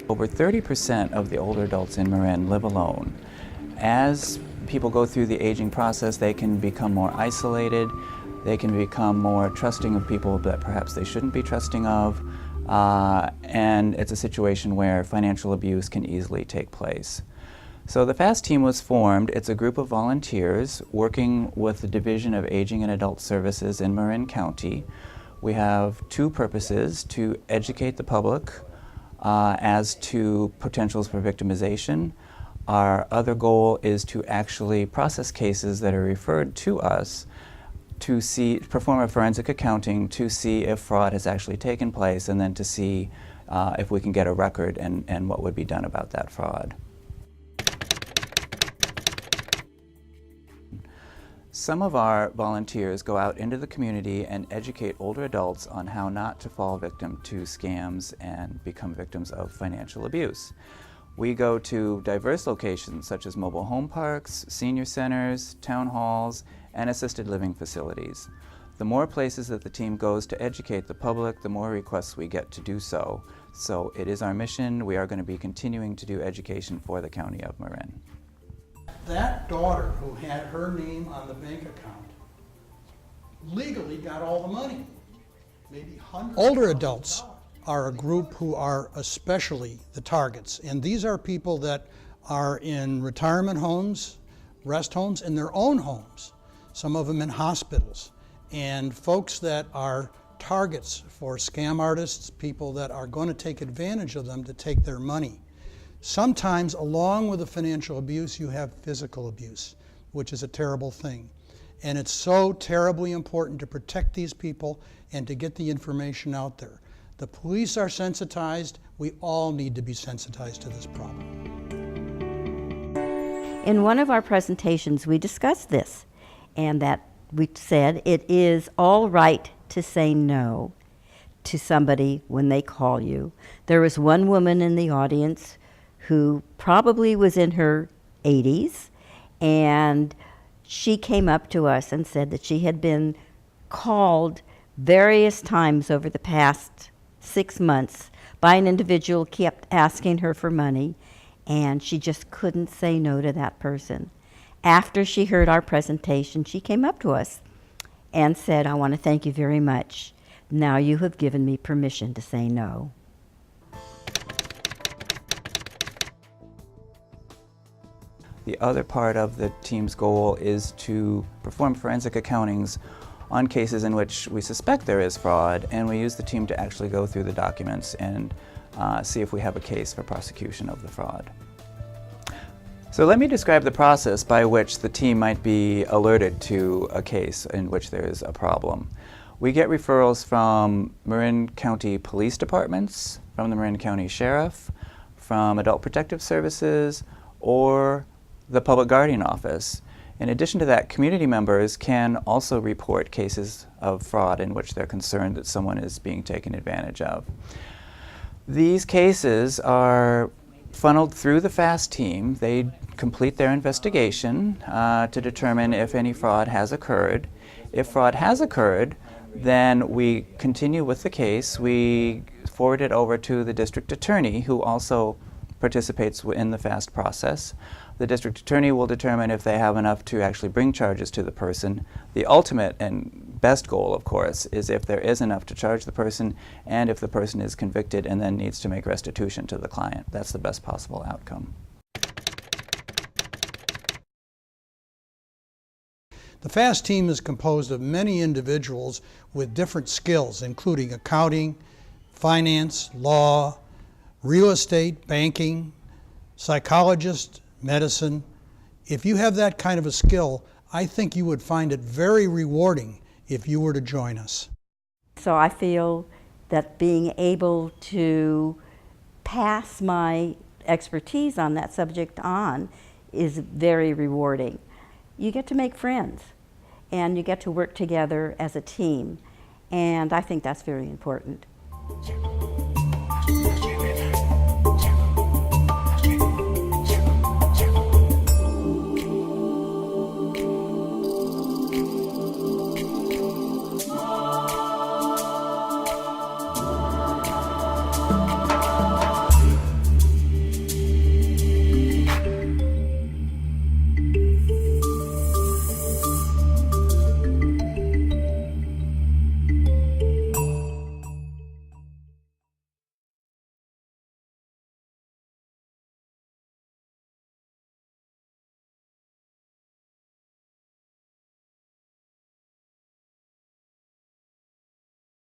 Over 30% of the older adults in Marin live alone. As people go through the aging process, they can become more isolated, they can become more trusting of people that perhaps they shouldn't be trusting of, and it's a situation where financial abuse can easily take place. So the FAST team was formed. It's a group of volunteers working with the Division of Aging and Adult Services in Marin County. We have two purposes: to educate the public as to potentials for victimization. Our other goal is to actually process cases that are referred to us to perform a forensic accounting to see if fraud has actually taken place, and then to see if we can get a record and what would be done about that fraud. Some of our volunteers go out into the community and educate older adults on how not to fall victim to scams and become victims of financial abuse. We go to diverse locations such as mobile home parks, senior centers, town halls, and assisted living facilities. The more places that the team goes to educate the public, the more requests we get to do so. So it is our mission. We are going to be continuing to do education for the County of Marin. That daughter who had her name on the bank account legally got all the money, maybe hundreds. Older adults are a group who are especially the targets, and these are people that are in retirement homes, rest homes, in their own homes, some of them in hospitals, and folks that are targets for scam artists, people that are going to take advantage of them to take their money. Sometimes, along with the financial abuse, you have physical abuse, which is a terrible thing. And it's so terribly important to protect these people and to get the information out there. The police are sensitized. We all need to be sensitized to this problem. In one of our presentations, we discussed this, and that we said it is all right to say no to somebody when they call you. There was one woman in the audience who probably was in her 80s, and she came up to us and said that she had been called various times over the past 6 months by an individual who kept asking her for money, and she just couldn't say no to that person. After she heard our presentation, she came up to us and said, "I want to thank you very much. Now you have given me permission to say no." The other part of the team's goal is to perform forensic accountings on cases in which we suspect there is fraud, and we use the team to actually go through the documents and see if we have a case for prosecution of the fraud. So let me describe the process by which the team might be alerted to a case in which there is a problem. We get referrals from Marin County Police Departments, from the Marin County Sheriff, from Adult Protective Services, or the Public Guardian Office. In addition to that, community members can also report cases of fraud in which they're concerned that someone is being taken advantage of. These cases are funneled through the FAST team. They complete their investigation to determine if any fraud has occurred. If fraud has occurred, then we continue with the case. We forward it over to the district attorney, who also participates in the FAST process. The district attorney will determine if they have enough to actually bring charges to the person. The ultimate and best goal, of course, is if there is enough to charge the person, and if the person is convicted and then needs to make restitution to the client. That's the best possible outcome. The FAST team is composed of many individuals with different skills, including accounting, finance, law, real estate, banking, psychologists, medicine. If you have that kind of a skill, I think you would find it very rewarding if you were to join us. So I feel that being able to pass my expertise on that subject on is very rewarding. You get to make friends, and you get to work together as a team, and I think that's very important.